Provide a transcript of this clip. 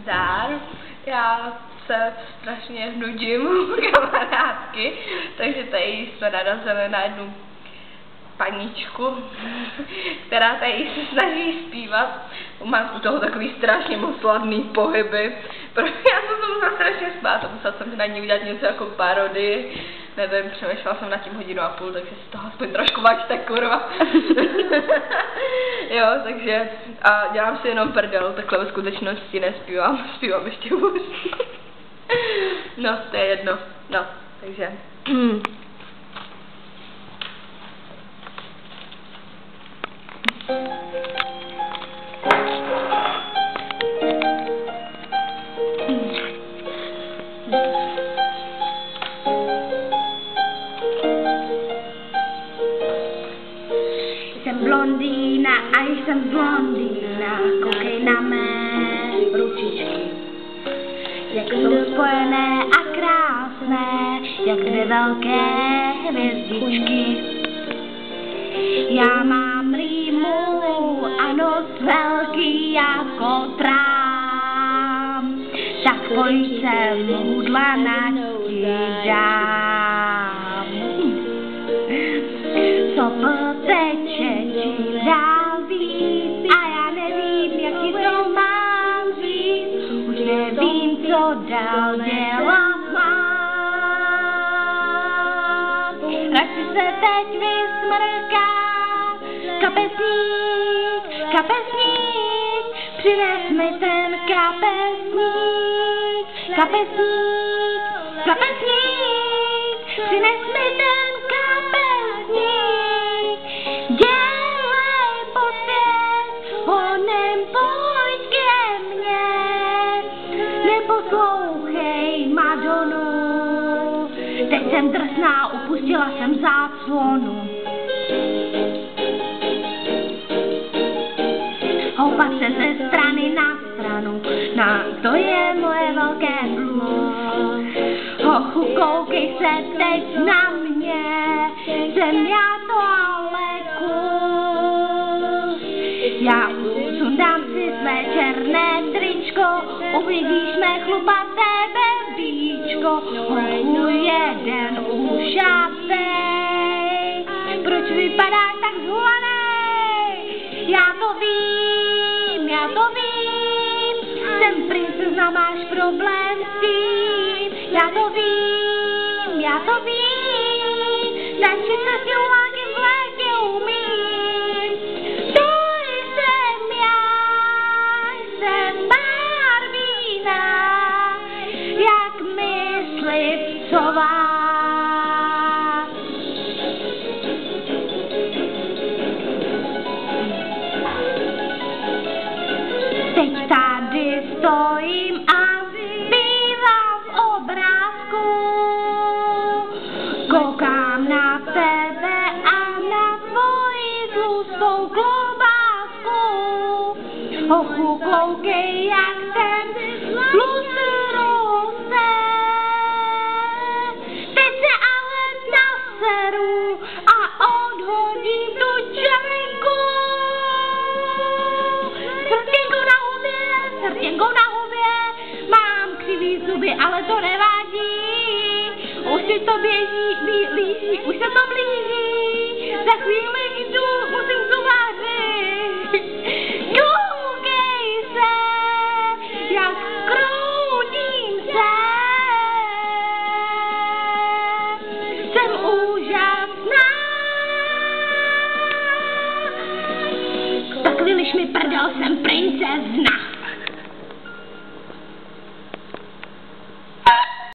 Zdár. Já se strašně nudím u kamarádky, takže tady jsme narazili na jednu paníčku, která tady se snaží zpívat. Mám u toho takový strašně moc slavný pohyby. Já jsem se musela strašně spát a musela jsem na ní udělat něco jako parodii. Nevím, přemýšlela jsem nad tím 1,5 hodiny, takže si toho aspoň trošku vačte, kurva. Jo, takže a dělám si jenom prdel, takhle ve skutečnosti nespívám, zpívám ještě hůř. No, to je jedno, no, takže. Jsem blondýna a jsem blondýna, koukej na mé ručičky, jak jsou spojené a krásné, jak 2 velké hvězdičky. Já mám rýmu a nos velký jako trám, tak pojď sem, hudla na ti dám. Co poteče čím dál víc a já nevím, jak ti to mám říct, už nevím, co dál dělat mám. Radši se teď vysmrkám, kapesník, kapesník, přines mi ten kapesník, kapesník, kapesník, přines mi ten kapesník, dělej posvět, honem pojď ke mně, neposlouchej Madonu, teď jsem drsná, upustila jsem záclonu. Houpat se ze strany na stranu, to je moje velké blues. Hochu, koukej se teď na mě, jsem já to ale kus. Já sundám si své černé tričko, uvidíš mé chlupaté bebíčko. Hochu, jeden ušatej, proč vypadáš tak zhulanej? Já to vím, jsem princezna, máš problém s tím. Já to vím, tančit se s julákem v létě umím. To jsem já, jsem Barbína, jak myslivcová. Teď tady stojím a zpívám v obrázku, koukám na tebe a na tvoji tlustou klobásku. Hochu, koukej, jak ten tlustý roste. Teď se ale naseru a odhodím tu čajku. Srtěnkou na hubě, mám křivý zuby, ale to nevadí. Už si to blíží, už se to blíží. Za chvíli jdu, musím zubařit. Koukej se, jak kroutím se. Jsem úžasná. Tak vyliš mi prdel, jsem princezna.